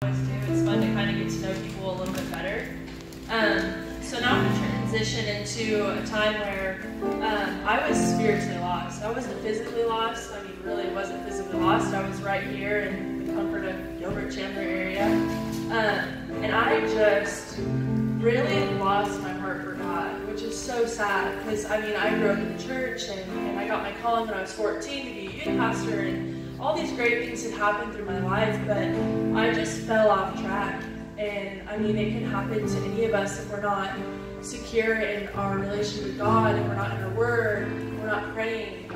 It's fun to kind of get to know people a little bit better. So now I'm going to transition into a time where I was spiritually lost. I wasn't physically lost. I mean, really wasn't physically lost. I was right here in the comfort of Gilbert Chandler area. And I just really lost my heart for God, which is so sad because, I mean, I grew up in the church and I got my calling when I was 14 to be a youth pastor, and all these great things had happened through my life, but I just fell off track. And I mean, it can happen to any of us if we're not secure in our relationship with God, and we're not in our Word, we're not praying.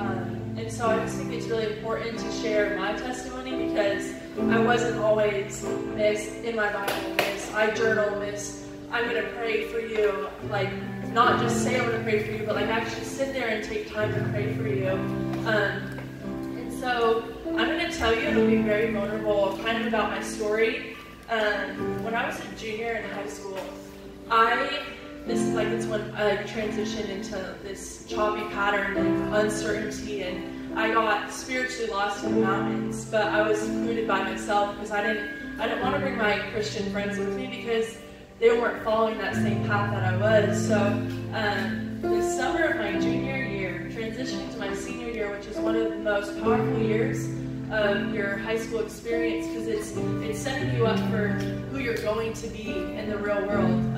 And so I just think it's really important to share my testimony because I wasn't always this in my Bible, this I journal, this I'm going to pray for you, like not just say I'm going to pray for you, but like actually sit there and take time to pray for you. And so I'm going to tell you, it'll be very vulnerable, kind of about my story. When I was a junior in high school, it's when I transitioned into this choppy pattern of uncertainty, and I got spiritually lost in the mountains, but I was secluded by myself because I didn't want to bring my Christian friends with me because they weren't following that same path that I was. So the summer of my junior year, transitioning to my senior year, which is one of the most powerful years of your high school experience because it's setting you up for who you're going to be in the real world.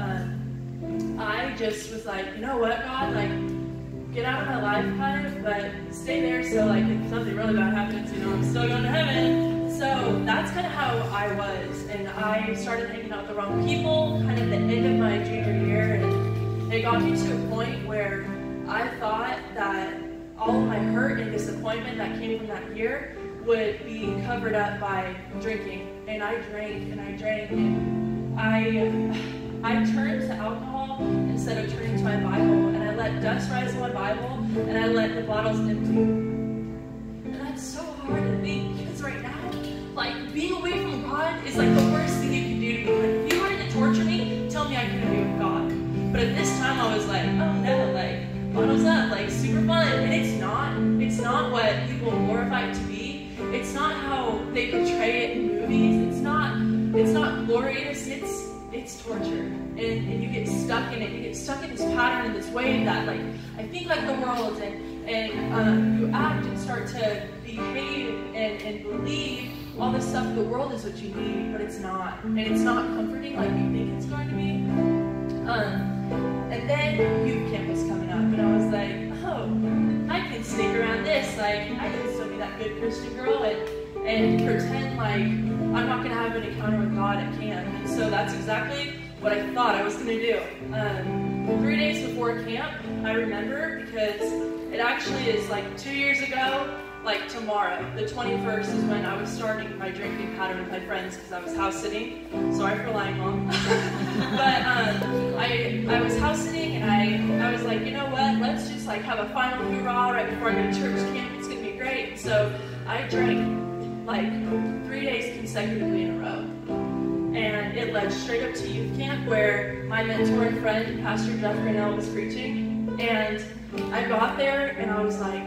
I just was like, you know what, God, like, get out of my life kind of, but stay there so like if something really bad happens, you know, I'm still going to heaven. So that's kind of how I was, and I started hanging out with the wrong people kind of at the end of my junior year, and it got me to a point where I thought that all of my hurt and disappointment that came from that year would be covered up by drinking. And I drank and I drank, and I turned to alcohol instead of turning to my Bible, and I let dust rise in my Bible, and I let the bottles empty. And that's so hard to think because right now, like, being away from God is like the worst thing you can do to me. Like, if you wanted to torture me, tell me I couldn't be with God. But at this time I was like, oh no, like, bottles up, like super fun. And it's not what people glorify it to be. It's not how they portray it in movies. It's not glorious. It's torture, and you get stuck in it. You get stuck in this pattern, in this way that, like, I think like the world, and you act and start to behave and believe all this stuff. The world is what you need, but it's not, and it's not comforting like you think it's going to be. And then youth camp was coming up, and I was like, oh, I can sneak around this. Like, I can still be that good Christian girl and pretend like I'm not going to have an encounter with God at camp. And so that's exactly what I thought I was going to do. 3 days before camp, I remember, because it actually is like 2 years ago, like tomorrow, the 21st is when I was starting my drinking pattern with my friends because I was house sitting. Sorry for lying, Mom. But I was house sitting, and I was like, you know what, let's just like have a final hoorah right before I go to church camp. It's going to be great. So I drank like 3 days consecutively in a row. And it led straight up to youth camp where my mentor and friend, Pastor Jeff Grinnell, was preaching. And I got there and I was like,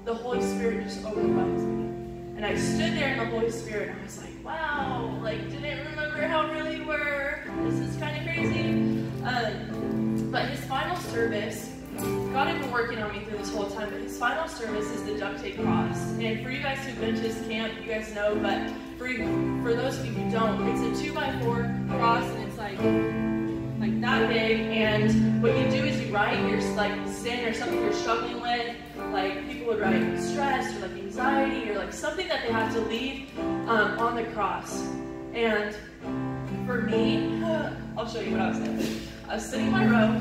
the Holy Spirit just overwhelmed me. And I stood there in the Holy Spirit and I was like, wow, like, didn't remember how real you were. This is kind of crazy. But his final service, God had been working on me through this whole time, but his final service is the duct tape cross. And for you guys who've been to this camp, you guys know, but for those of you who don't, it's a 2x4 cross, and it's like that big, and what you do is you write your like sin or something you're struggling with. Like, people would write stress or like anxiety or like something that they have to leave on the cross. And for me, I'll show you what I was doing. I was sitting in my row,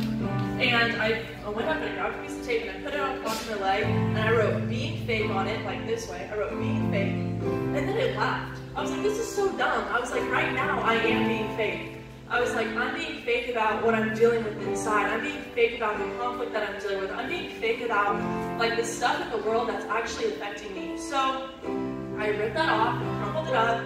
and I went up and I grabbed a piece of tape and I put it on the back of my leg, and I wrote being fake on it, like this way. I wrote being fake, and then it laughed. I was like, this is so dumb. I was like, right now I am being fake. I was like, I'm being fake about what I'm dealing with inside. I'm being fake about the conflict that I'm dealing with. I'm being fake about like the stuff in the world that's actually affecting me. So I ripped that off and crumpled it up,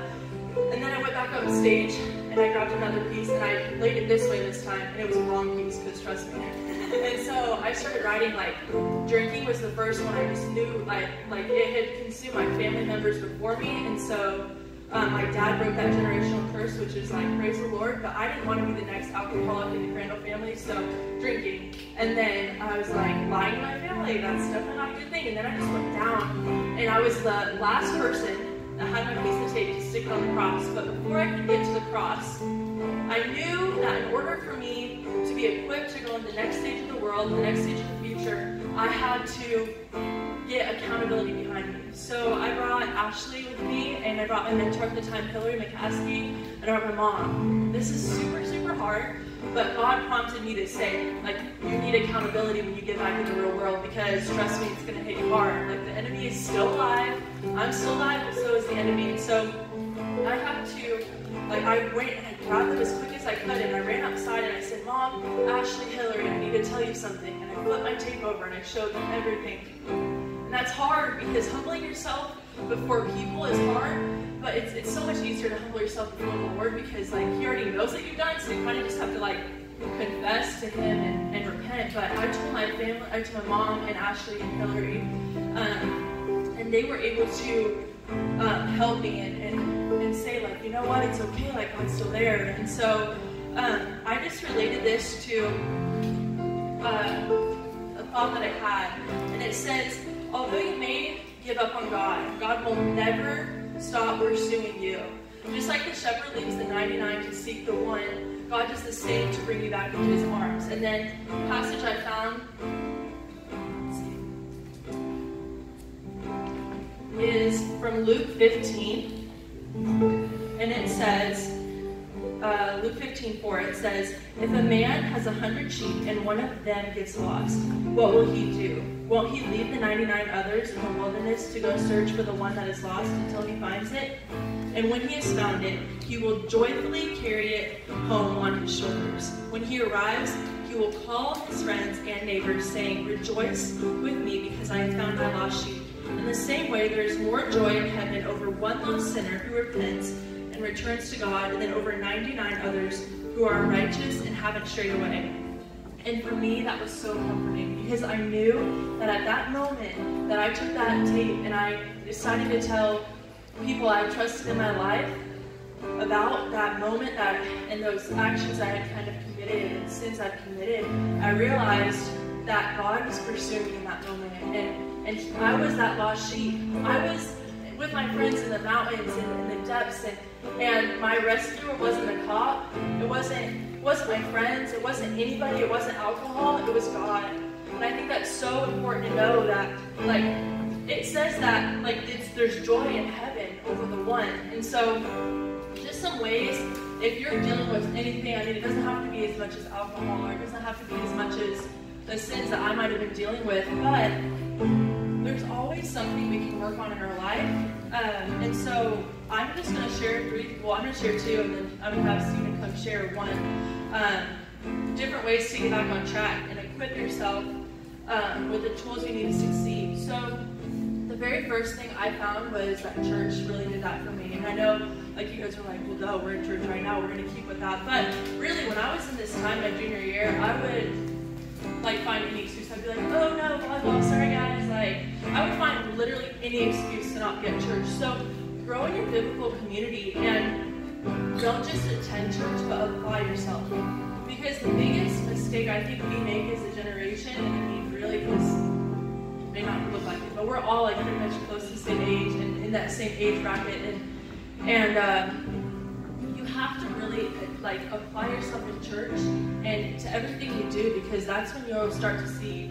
and then I went back up stage and I grabbed another piece and I laid it this way this time, and it was a wrong piece because trust me. And so I started writing, like, drinking was the first one. I just knew like it had consumed my family members before me, and so My dad broke that generational curse, which is like, praise the Lord, but I didn't want to be the next alcoholic in the Crandall family, so drinking. And then I was like, lying to my family, that's definitely not a good thing. And then I just went down, and I was the last person that had my piece of tape to stick it on the cross. But before I could get to the cross, I knew that in order for me to be equipped to go into the next stage of the world, the next stage of the future, I had to get accountability behind me. So I brought Ashley with me, and I brought my mentor at the time, Hillary McCaskey, and I brought my mom. This is super, super hard, but God prompted me to say, like, you need accountability when you get back in the real world, because trust me, it's going to hit you hard. Like, the enemy is still alive, I'm still alive, but so is the enemy. And so I had to, like, I went and I grabbed them as quick as I could, and I ran outside and I said, Mom, Ashley, Hillary, I need to tell you something. And I flipped my tape over and I showed them everything. And that's hard, because humbling yourself before people is hard, but it's so much easier to humble yourself before the Lord, because like He already knows that you've done, so you kind of just have to like confess to Him and repent. But I told my family, I told my mom and Ashley and Hillary, and they were able to help me and say, like, you know what, it's okay, like God's still there. And so I just related this to a thought that I had, and it says, although you may give up on God, God will never stop pursuing you. Just like the shepherd leaves the 99 to seek the one, God does the same to bring you back into His arms. And then the passage I found is from Luke 15, and it says, Luke 15:4, it says, if a man has 100 sheep and one of them gets lost, what will he do? Won't he leave the 99 others in the wilderness to go search for the one that is lost until he finds it? And when he has found it, he will joyfully carry it home on his shoulders. When he arrives, he will call his friends and neighbors, saying, rejoice with me because I have found my lost sheep. In the same way, there is more joy in heaven over one lost sinner who repents and returns to God than over 99 others who are righteous and haven't strayed away. And for me, that was so comforting, because I knew that at that moment that I took that tape and I decided to tell people I trusted in my life about that moment that and those actions I had kind of committed and sins I've committed, I realized that God was pursuing me in that moment. And I was that lost sheep. I was with my friends in the mountains and in the depths, and my rescuer wasn't a cop. It wasn't my friends. It wasn't anybody. It wasn't alcohol. It was God. And I think that's so important to know that, like, it says that, like, there's joy in heaven over the one. And so, just some ways, if you're dealing with anything, I mean, it doesn't have to be as much as alcohol, or it doesn't have to be as much as the sins that I might have been dealing with, but there's always something we can work on in our life. And so I'm just going to share I'm going to share two, and then I'm going to have Steven come share one. Different ways to get back on track and equip yourself with the tools you need to succeed. So the very first thing I found was that church really did that for me. And I know, like, you guys are like, well, duh, we're in church right now, we're going to keep with that. But really, when I was in this time, my junior year, I would like find any excuse. I'd be like, oh no, volleyball, sorry guys. Like, I would find literally any excuse to not be at church. So grow in your biblical community and don't just attend church, but apply yourself. Because the biggest mistake I think we make as a generation, and I mean really, because it may not look like it, but we're all like pretty much close to the same age and in that same age bracket, and you have to really like apply yourself in church and to everything you do, because that's when you'll start to see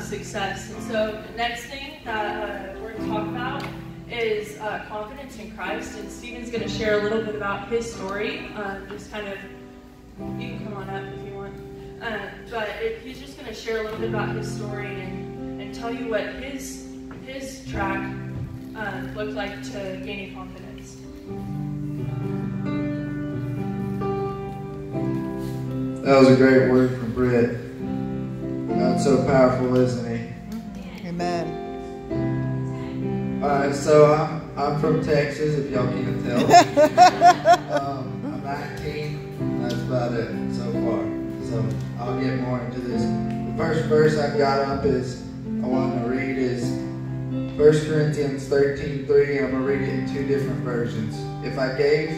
success. And so the next thing that we're going to talk about is confidence in Christ. And Steven's going to share a little bit about his story. Just kind of, you can come on up if you want. But he's just going to share a little bit about his story and tell you what his track looked like to gaining confidence. That was a great word from Britt. God's so powerful, isn't He? Amen. Alright, so I'm from Texas, if y'all can't tell. I'm 19. That's about it so far. So I'll get more into this. The first verse I've got up is I want to read is 1 Corinthians 13:3. I'm going to read it in two different versions. if I gave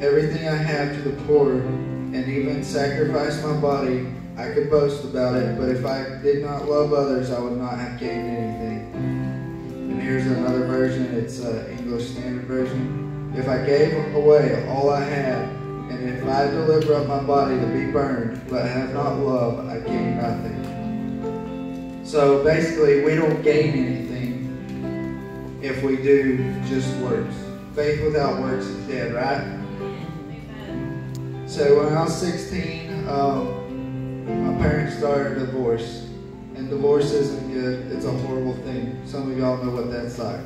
everything I have to the poor and even sacrificed my body, I could boast about it, but if I did not love others, I would not have gained anything. And here's another version, it's English Standard Version. If I gave away all I had, and if I deliver up my body to be burned, but have not love, I gain nothing. So basically, we don't gain anything if we do just works. Faith without works is dead, right? Amen. So when I was 16, my parents started a divorce. And divorce isn't good. It's a horrible thing. Some of y'all know what that's like.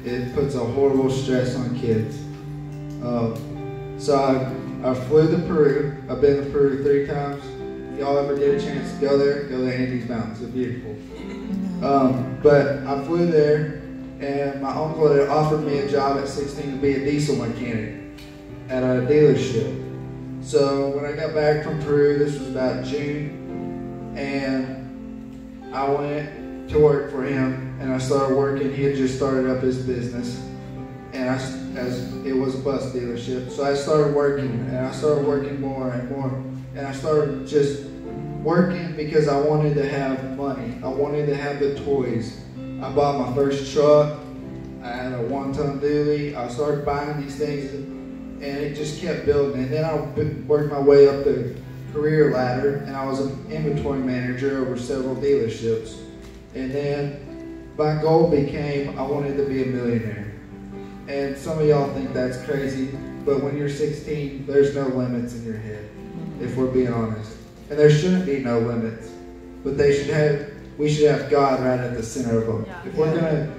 It puts a horrible stress on kids. So I flew to Peru. I've been to Peru 3 times. If y'all ever get a chance to go there, go to Andes Mountains. They're beautiful. But I flew there, and my uncle had offered me a job at 16 to be a diesel mechanic at a dealership. So when I got back from Peru, this was about June, and I went to work for him, and I started working. He had just started up his business, and as it was a bus dealership. So I started working, and I started working more and more, and I started just working because I wanted to have money. I wanted to have the toys. I bought my first truck. I had a 1-ton dually. I started buying these things, and it just kept building. And then I worked my way up the career ladder, and I was an inventory manager over several dealerships. And then my goal became I wanted to be a millionaire. And some of y'all think that's crazy, but when you're 16, there's no limits in your head, if we're being honest. And there shouldn't be no limits, but we should have God right at the center of them. Yeah. If we're gonna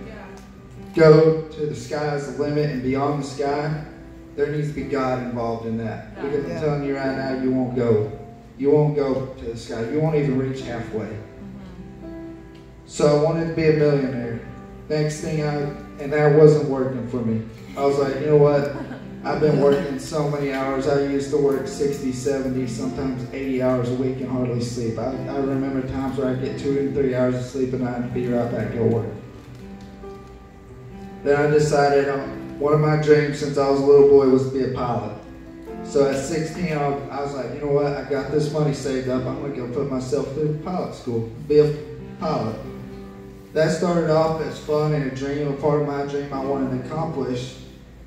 go to the sky's the limit and beyond the sky, there needs to be God involved in that. Yeah. Because I'm telling you right now, you won't go. You won't go to the sky. You won't even reach halfway. So I wanted to be a millionaire. Next thing and that wasn't working for me. I was like, you know what? I've been working so many hours. I used to work 60, 70, sometimes 80 hours a week and hardly sleep. I remember times where I'd get 2 and 3 hours of sleep and I'd be right back at work. Then I decided one of my dreams since I was a little boy was to be a pilot. So at 16, I was like, you know what? I got this money saved up. I'm going to go put myself through pilot school, be a pilot. That started off as fun and a dream, a part of my dream I wanted to accomplish.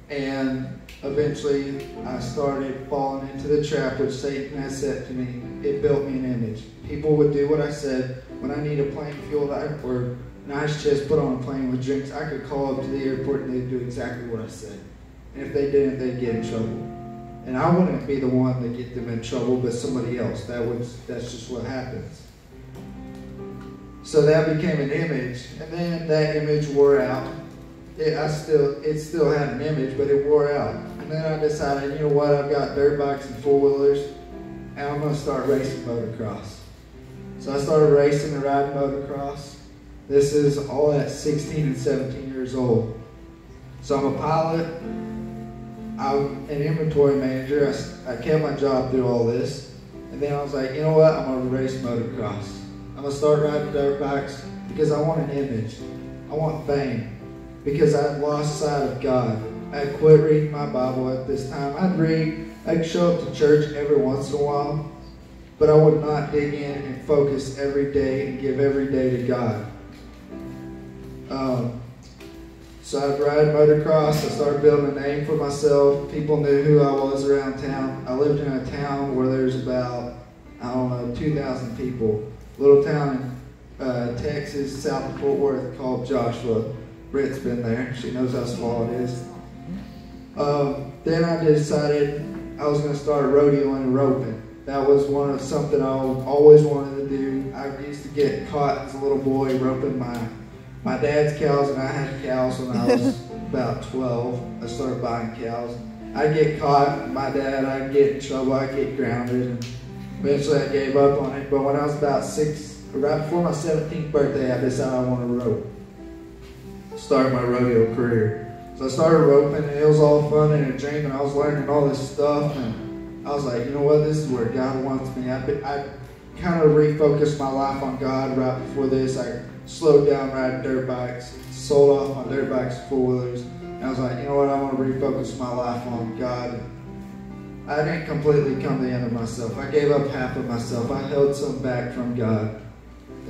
And eventually, I started falling into the trap which Satan has set to me. It built me an image. People would do what I said. When I need a plane fueled or nice chest put on a plane with drinks, I could call up to the airport and they'd do exactly what I said. And if they didn't, they'd get in trouble. And I wouldn't be the one to get them in trouble, but somebody else. That's just what happens. So that became an image, and then that image wore out. It still had an image, but it wore out. And then I decided, you know what? I've got dirt bikes and 4-wheelers, and I'm going to start racing motocross. So I started racing and riding motocross. This is all at 16 and 17 years old. So I'm a pilot. I'm an inventory manager. I kept my job through all this. And then I was like, you know what? I'm going to race motocross. I'm going to start riding dirt bikes because I want an image. I want fame. Because I had lost sight of God. I had quit reading my Bible at this time. I'd show up to church every once in a while, but I would not dig in and focus every day and give every day to God. So I'd ride motocross. I started building a name for myself. People knew who I was around town. I lived in a town where there's about, 2,000 people. Little town in Texas, south of Fort Worth called Joshua. Britt's been there. She knows how small it is. Then I decided I was going to start rodeoing and roping. That was something I always wanted to do. I used to get caught as a little boy roping my dad's cows, and I had cows when I was about 12. I started buying cows. I'd get caught, I'd get in trouble, I'd get grounded, and eventually I gave up on it. But when I was about 6, right before my 17th birthday, I decided I want to rope. Start my rodeo career. So I started roping, and it was all fun and a dream, and I was learning all this stuff, and I was like, you know what, this is where God wants me. I kind of refocused my life on God right before this. I slowed down riding dirt bikes, sold off my dirt bikes and 4-wheelers, And I was like, you know what, I want to refocus my life on God. I didn't completely come to the end of myself. I gave up half of myself. I held some back from God.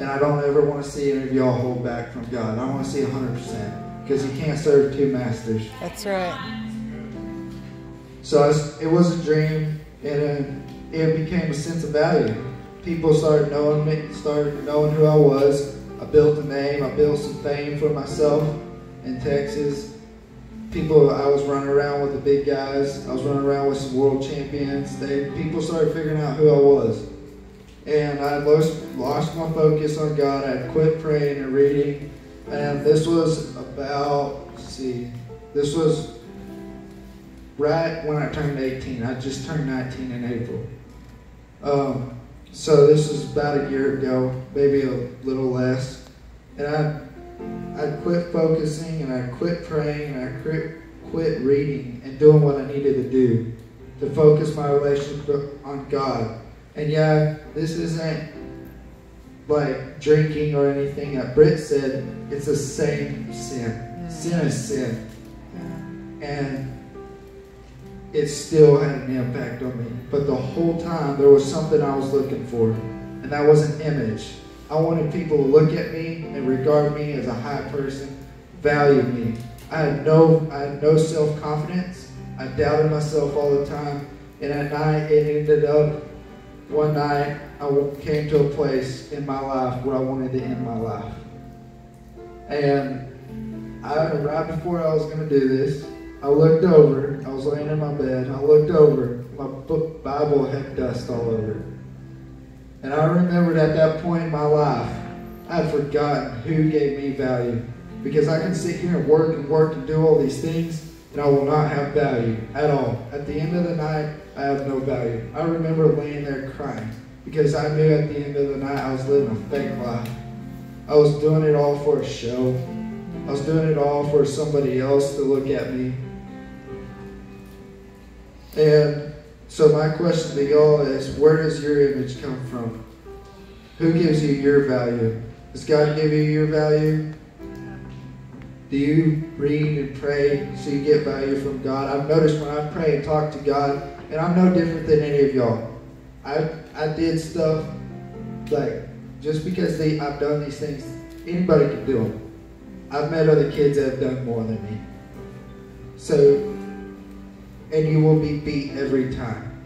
And I don't ever want to see any of y'all hold back from God. I want to see 100%. Because you can't serve two masters. That's right. So it was a dream, and it became a sense of value. People started knowing me, started knowing who I was. I built a name. I built some fame for myself in Texas. I was running around with the big guys. I was running around with some world champions. People started figuring out who I was. And I lost my focus on God. I had quit praying and reading. And this was this was right when I turned 18. I just turned 19 in April. So this was about a year ago, maybe a little less. And I quit focusing, and I quit praying, and I quit reading and doing what I needed to do to focus my relationship on God. And yeah, this isn't like drinking or anything that Britt said. It's the same sin. Sin is sin. And it still had an impact on me. But the whole time, there was something I was looking for, and that was an image. I wanted people to look at me and regard me as a high person, value me. I had no self-confidence. I doubted myself all the time. And at night, it ended up, one night, I came to a place in my life where I wanted to end my life. And right before I was going to do this, I looked over. I was laying in my bed. I looked over. My Bible had dust all over it. And I remembered at that point in my life, I had forgotten who gave me value. Because I can sit here and work and do all these things, and I will not have value at all. At the end of the night, I have no value. I remember laying there crying because I knew at the end of the night I was living a fake life. I was doing it all for a show. I was doing it all for somebody else to look at me. And so my question to y'all is, where does your image come from? Who gives you your value? Does God give you your value? Do you read and pray so you get value from God? I've noticed when I pray and talk to God, and I'm no different than any of y'all. I did stuff like, just because I've done these things, anybody can do them. I've met other kids that have done more than me. So, and you will be beat every time.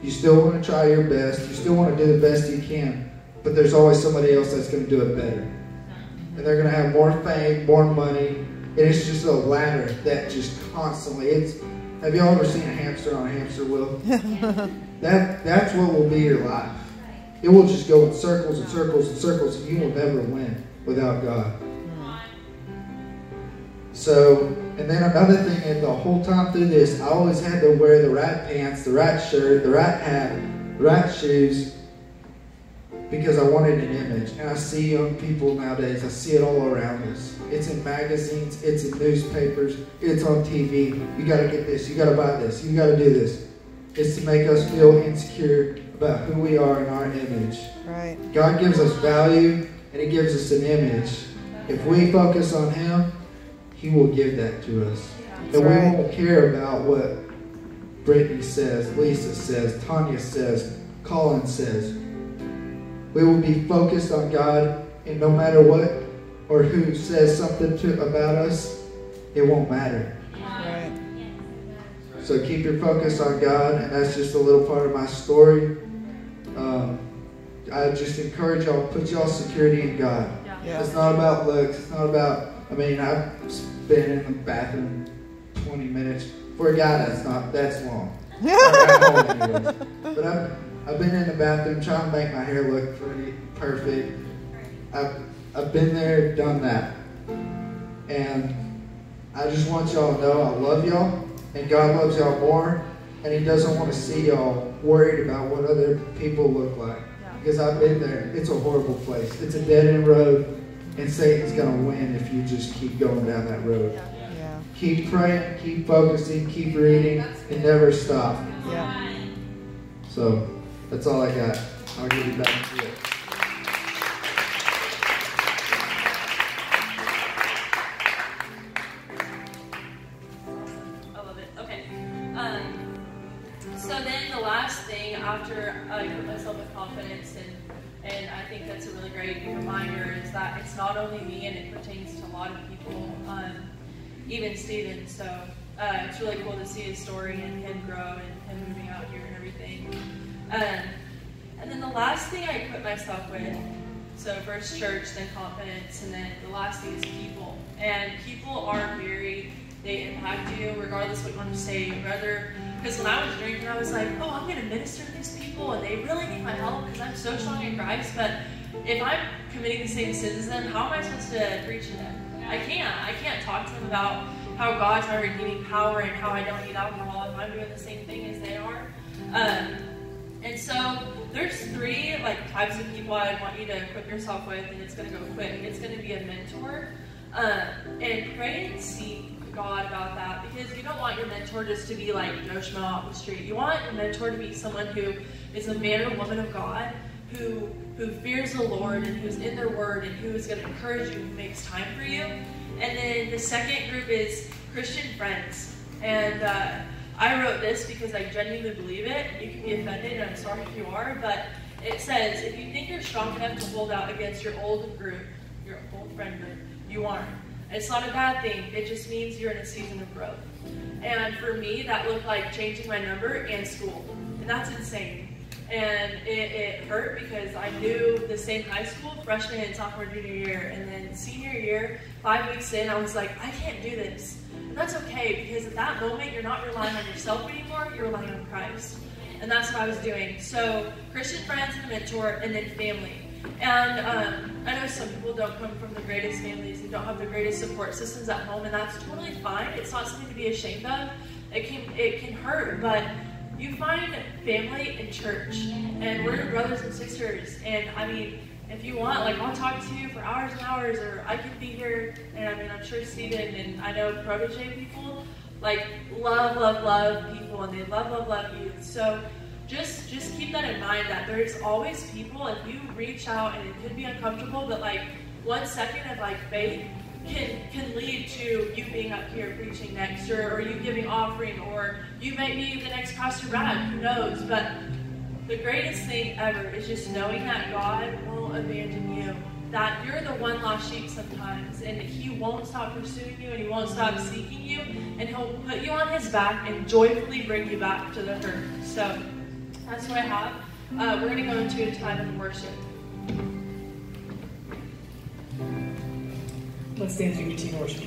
You still want to try your best. You still want to do the best you can. But there's always somebody else that's going to do it better. And they're going to have more fame, more money. And it's just a ladder that just constantly, have y'all ever seen a hamster on a hamster wheel? That's what will be your life. It will just go in circles and circles and circles, and you will never win without God. So, and then another thing, and the whole time through this, I always had to wear the right pants, the right shirt, the right hat, the right shoes, because I wanted an image. And I see young people nowadays, I see it all around us. It's in magazines, it's in newspapers, it's on TV. You got to get this, you got to buy this, you got to do this. It's to make us feel insecure about who we are in our image. Right. God gives us value, and He gives us an image. If we focus on Him, He will give that to us. And we won't care about what Brittany says, Lisa says, Tanya says, Colin says. We will be focused on God, and no matter what or who says something about us, it won't matter. Right. So keep your focus on God, and that's just a little part of my story. I just encourage y'all, put y'all security in God. Yeah. It's not about looks. It's not about, I've been in the bathroom 20 minutes. For a guy, that's long. Anyways. But I've been in the bathroom trying to make my hair look pretty perfect. I've been there, done that. And I just want y'all to know I love y'all, and God loves y'all more, and He doesn't want to see y'all worried about what other people look like. Because I've been there. It's a horrible place. It's a dead-end road, and Satan's going to win if you just keep going down that road. Yeah. Keep praying, keep focusing, keep reading, and never stop. Yeah. So, that's all I got. I'll give you back to it. then the last thing after I put myself with confidence, and I think that's a really great reminder, is that it's not only me, and it pertains to a lot of people, even Steven. So it's really cool to see his story and him grow and him moving out here and everything. And then the last thing I equip myself with, so first church, then confidence, and then the last thing is people. And people are they impact you regardless of what you want to say. Because when I was drinking, I was like, oh, I'm going to minister to these people, and they really need my help because I'm so strong in Christ. But if I'm committing the same sins as them, how am I supposed to preach to them? I can't talk to them about how God's my redeeming power and how I don't need alcohol if I'm doing the same thing as they are. And so there's 3 types of people I want you to equip yourself with, and it's going to go quick. It's going to be a mentor, and pray and seek God about that, because you don't want your mentor just to be like Joe Schmo off the street. You want your mentor to be someone who is a man or woman of God, who fears the Lord and who's in their word and who is going to encourage you, who makes time for you. And then the second group is Christian friends. And I wrote this because I genuinely believe it. You can be offended, and I'm sorry if you are, but it says, if you think you're strong enough to hold out against your old group, your old friend group, you aren't. It's not a bad thing. It just means you're in a season of growth. And for me, that looked like changing my number and school. And that's insane. And it hurt because I knew the same high school, freshman and sophomore, junior year. And then senior year, 5 weeks in, I was like, I can't do this. And that's okay, because at that moment, you're not relying on yourself anymore. You're relying on Christ. And that's what I was doing. So Christian friends and a mentor, and then family. And I know some people don't come from the greatest families and don't have the greatest support systems at home, and that's totally fine. It's not something to be ashamed of. It can hurt, but you find family in church, and we're your brothers and sisters. And I mean, if you want, I'll talk to you for hours and hours, or I can be here. And I mean, I'm sure Steven and I know protege people love people, and they love youth. So just keep that in mind, that there's always people. If you reach out, and it could be uncomfortable, but 1 second of faith can lead to you being up here preaching next, or you giving offering, or you may be the next Pastor Brad, who knows. But the greatest thing ever is just knowing that God won't abandon you, that you're the one lost sheep sometimes, and He won't stop pursuing you, and He won't stop seeking you, and He'll put you on His back and joyfully bring you back to the herd. So that's what I have. We're going to go into a time of worship. Let's stand as we continue worship together.